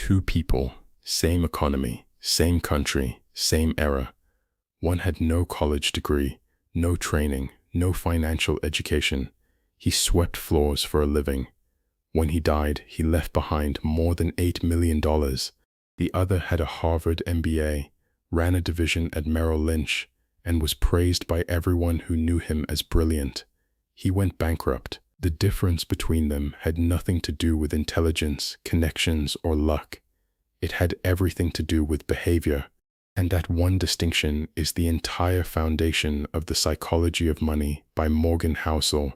Two people, same economy, same country, same era. One had no college degree, no training, no financial education. He swept floors for a living. When he died, he left behind more than $8 million. The other had a Harvard MBA, ran a division at Merrill Lynch, and was praised by everyone who knew him as brilliant. He went bankrupt. The difference between them had nothing to do with intelligence, connections, or luck. It had everything to do with behavior. And that one distinction is the entire foundation of The Psychology of Money by Morgan Housel,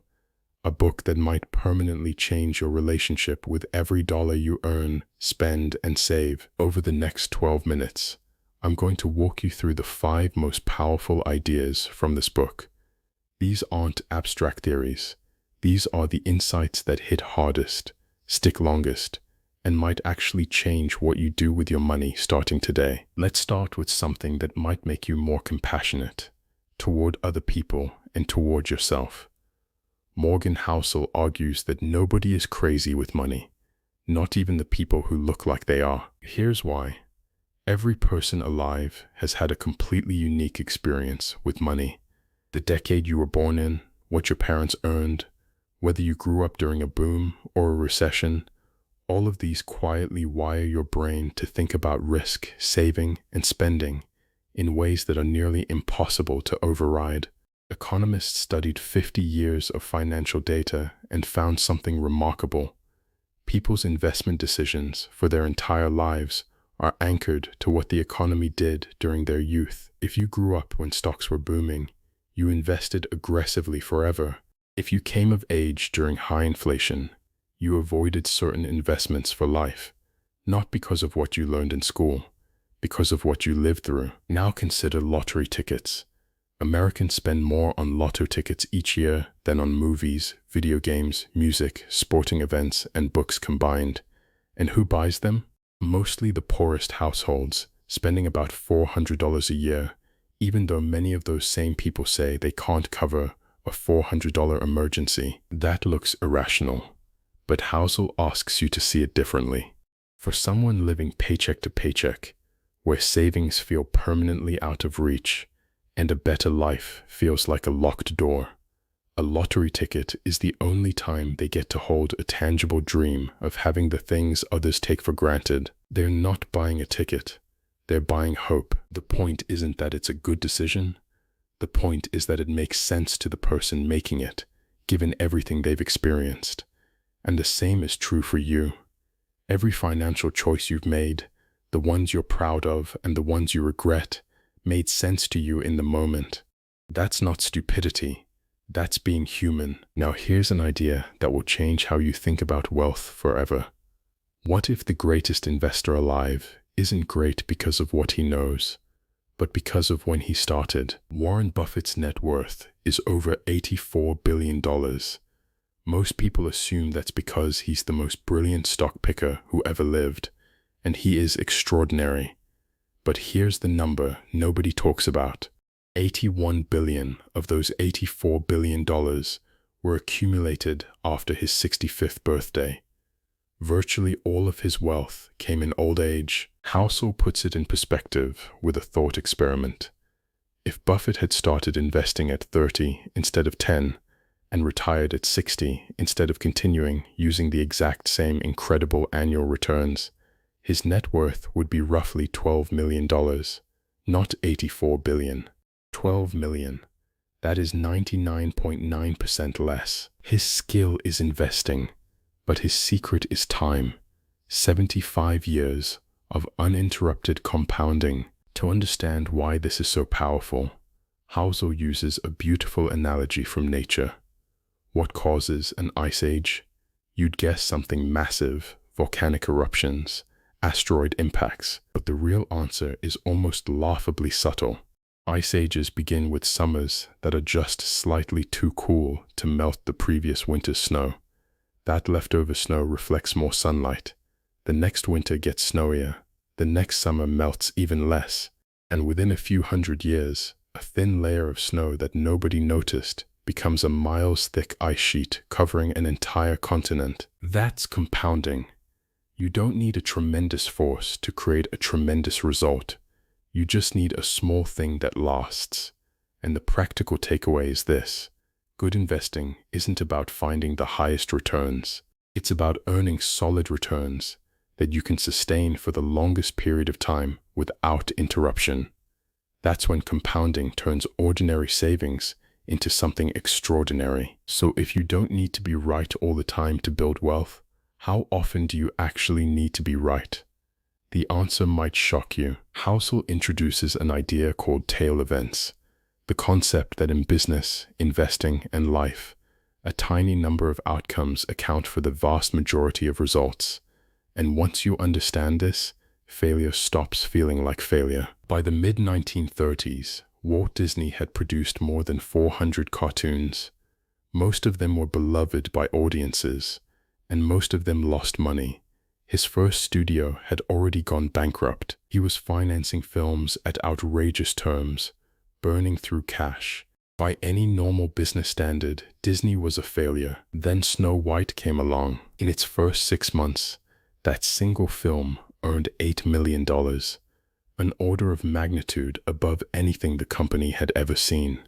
a book that might permanently change your relationship with every dollar you earn, spend, and save. Over the next 12 minutes, I'm going to walk you through the 5 most powerful ideas from this book. These aren't abstract theories. These are the insights that hit hardest, stick longest, and might actually change what you do with your money starting today. Let's start with something that might make you more compassionate toward other people and toward yourself. Morgan Housel argues that nobody is crazy with money, not even the people who look like they are. Here's why. Every person alive has had a completely unique experience with money. The decade you were born in, what your parents earned, whether you grew up during a boom or a recession, all of these quietly wire your brain to think about risk, saving, and spending in ways that are nearly impossible to override. Economists studied 50 years of financial data and found something remarkable. People's investment decisions for their entire lives are anchored to what the economy did during their youth. If you grew up when stocks were booming, you invested aggressively forever. If you came of age during high inflation, you avoided certain investments for life, not because of what you learned in school, because of what you lived through. Now consider lottery tickets. Americans spend more on lotto tickets each year than on movies, video games, music, sporting events, and books combined. And who buys them? Mostly the poorest households, spending about $400 a year, even though many of those same people say they can't cover a $400 emergency. That looks irrational. But Housel asks you to see it differently. For someone living paycheck to paycheck, where savings feel permanently out of reach, and a better life feels like a locked door, a lottery ticket is the only time they get to hold a tangible dream of having the things others take for granted. They're not buying a ticket. They're buying hope. The point isn't that it's a good decision. The point is that it makes sense to the person making it, given everything they've experienced. And the same is true for you. Every financial choice you've made, the ones you're proud of and the ones you regret, made sense to you in the moment. That's not stupidity. That's being human. Now here's an idea that will change how you think about wealth forever. What if the greatest investor alive isn't great because of what he knows, but because of when he started? Warren Buffett's net worth is over $84 billion. Most people assume that's because he's the most brilliant stock picker who ever lived, and he is extraordinary. But here's the number nobody talks about. 81 billion of those $84 billion were accumulated after his 65th birthday. Virtually all of his wealth came in old age. Housel puts it in perspective with a thought experiment. If Buffett had started investing at 30 instead of 10, and retired at 60 instead of continuing using the exact same incredible annual returns, his net worth would be roughly $12 million, not $84 billion. $12 million. That is 99.9% less. His skill is investing, but his secret is time. 75 years of uninterrupted compounding. To understand why this is so powerful, Housel uses a beautiful analogy from nature. What causes an ice age? You'd guess something massive, volcanic eruptions, asteroid impacts, but the real answer is almost laughably subtle. Ice ages begin with summers that are just slightly too cool to melt the previous winter's snow. That leftover snow reflects more sunlight. The next winter gets snowier. The next summer melts even less. And within a few hundred years, a thin layer of snow that nobody noticed becomes a miles-thick ice sheet covering an entire continent. That's compounding. You don't need a tremendous force to create a tremendous result. You just need a small thing that lasts. And the practical takeaway is this: good investing isn't about finding the highest returns. It's about earning solid returns that you can sustain for the longest period of time without interruption. That's when compounding turns ordinary savings into something extraordinary. So if you don't need to be right all the time to build wealth, how often do you actually need to be right? The answer might shock you. Housel introduces an idea called tail events, the concept that in business, investing, and life, a tiny number of outcomes account for the vast majority of results. And once you understand this, failure stops feeling like failure. By the mid-1930s, Walt Disney had produced more than 400 cartoons. Most of them were beloved by audiences, and most of them lost money. His first studio had already gone bankrupt. He was financing films at outrageous terms, burning through cash. By any normal business standard, Disney was a failure. Then Snow White came along. In its first 6 months, that single film earned $8 million, an order of magnitude above anything the company had ever seen.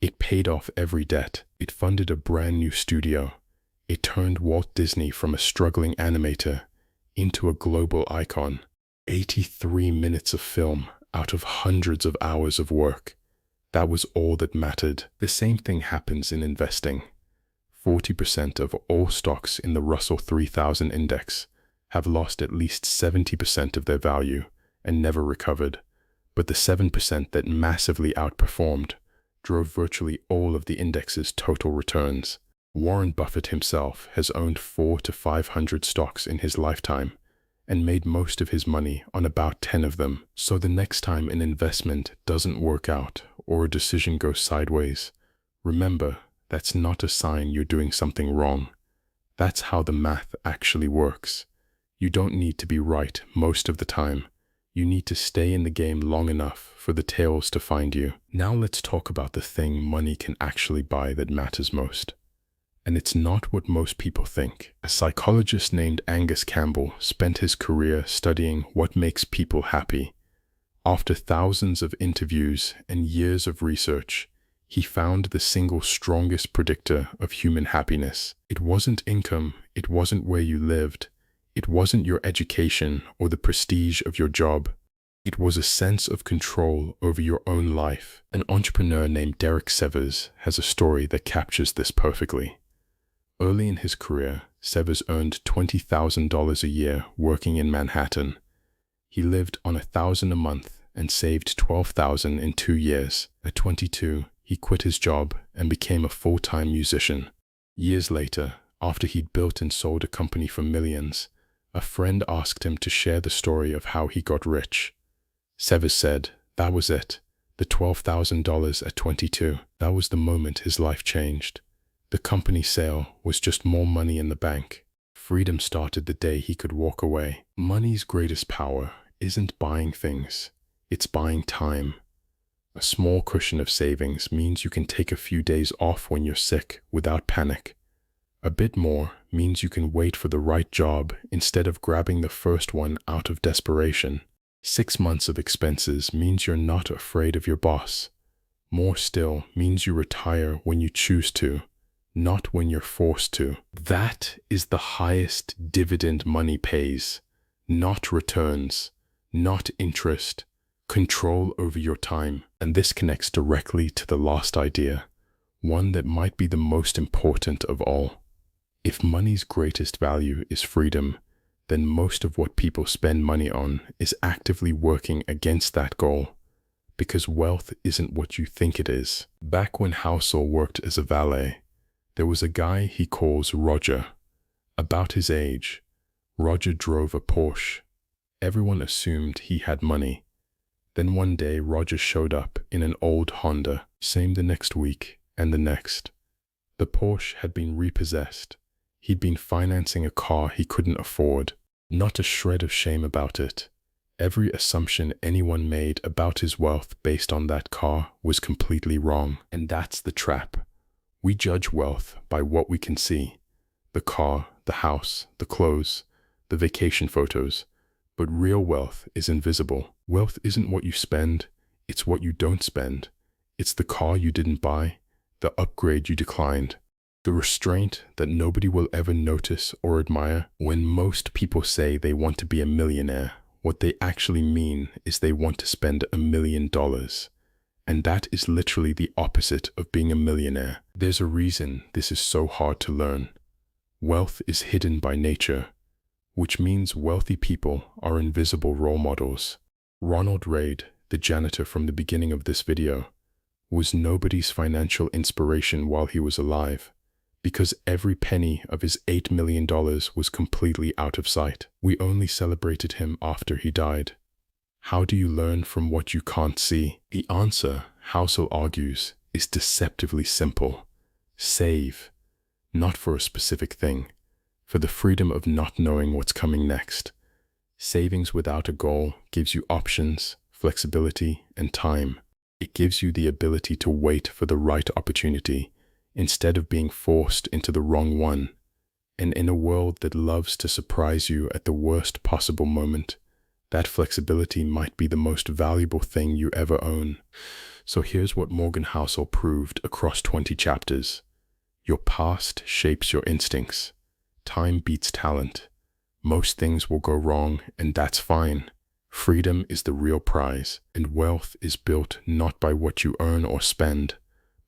It paid off every debt. It funded a brand new studio. It turned Walt Disney from a struggling animator into a global icon. 83 minutes of film out of hundreds of hours of work. That was all that mattered. The same thing happens in investing. 40% of all stocks in the Russell 3000 index have lost at least 70% of their value and never recovered. But the 7% that massively outperformed drove virtually all of the index's total returns. Warren Buffett himself has owned 400 to 500 stocks in his lifetime and made most of his money on about 10 of them. So the next time an investment doesn't work out or a decision goes sideways, remember, that's not a sign you're doing something wrong. That's how the math actually works. You don't need to be right most of the time. You need to stay in the game long enough for the tails to find you. Now let's talk about the thing money can actually buy that matters most. And it's not what most people think. A psychologist named Angus Campbell spent his career studying what makes people happy. After thousands of interviews and years of research, he found the single strongest predictor of human happiness. It wasn't income, it wasn't where you lived, it wasn't your education or the prestige of your job. It was a sense of control over your own life. An entrepreneur named Derek Severs has a story that captures this perfectly. Early in his career, Severs earned $20,000 a year working in Manhattan. He lived on $1,000 a month and saved $12,000 in 2 years. At 22, he quit his job and became a full-time musician. Years later, after he'd built and sold a company for millions, a friend asked him to share the story of how he got rich. Severs said, "That was it. The $12,000 at 22. That was the moment his life changed. The company sale was just more money in the bank. Freedom started the day he could walk away." Money's greatest power isn't buying things. It's buying time. A small cushion of savings means you can take a few days off when you're sick without panic. A bit more means you can wait for the right job instead of grabbing the first one out of desperation. 6 months of expenses means you're not afraid of your boss. More still means you retire when you choose to, not when you're forced to. That is the highest dividend money pays. Not returns, not interest, control over your time. And this connects directly to the last idea, one that might be the most important of all. If money's greatest value is freedom, then most of what people spend money on is actively working against that goal, because wealth isn't what you think it is. Back when Housel worked as a valet, there was a guy he calls Roger. About his age, Roger drove a Porsche. Everyone assumed he had money. Then one day Roger showed up in an old Honda, same the next week and the next. The Porsche had been repossessed. He'd been financing a car he couldn't afford. Not a shred of shame about it. Every assumption anyone made about his wealth based on that car was completely wrong. And that's the trap. We judge wealth by what we can see. The car, the house, the clothes, the vacation photos. But real wealth is invisible. Wealth isn't what you spend, it's what you don't spend. It's the car you didn't buy, the upgrade you declined, the restraint that nobody will ever notice or admire. When most people say they want to be a millionaire, what they actually mean is they want to spend $1 million. And that is literally the opposite of being a millionaire. There's a reason this is so hard to learn. Wealth is hidden by nature, which means wealthy people are invisible role models. Ronald Reagan, the janitor from the beginning of this video, was nobody's financial inspiration while he was alive, because every penny of his $8 million was completely out of sight. We only celebrated him after he died. How do you learn from what you can't see? The answer, Housel argues, is deceptively simple. Save, not for a specific thing, for the freedom of not knowing what's coming next. Savings without a goal gives you options, flexibility, and time. It gives you the ability to wait for the right opportunity instead of being forced into the wrong one. And in a world that loves to surprise you at the worst possible moment, that flexibility might be the most valuable thing you ever own. So here's what Morgan Housel proved across 20 chapters. Your past shapes your instincts. Time beats talent. Most things will go wrong, and that's fine. Freedom is the real prize, and wealth is built not by what you earn or spend,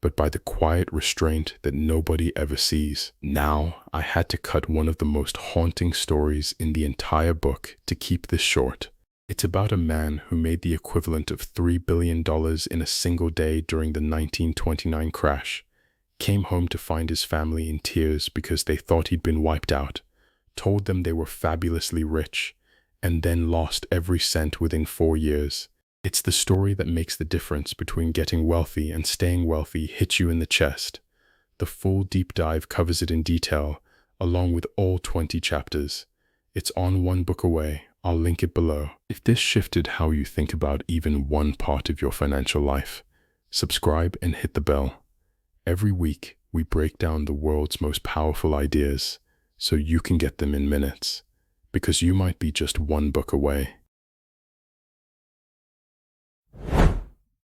but by the quiet restraint that nobody ever sees. Now, I had to cut one of the most haunting stories in the entire book to keep this short. It's about a man who made the equivalent of $3 billion in a single day during the 1929 crash, came home to find his family in tears because they thought he'd been wiped out, told them they were fabulously rich, and then lost every cent within 4 years. It's the story that makes the difference between getting wealthy and staying wealthy hit you in the chest. The full deep dive covers it in detail, along with all 20 chapters. It's on one book away. I'll link it below. If this shifted how you think about even one part of your financial life, subscribe and hit the bell. Every week, we break down the world's most powerful ideas so you can get them in minutes, because you might be just one book away.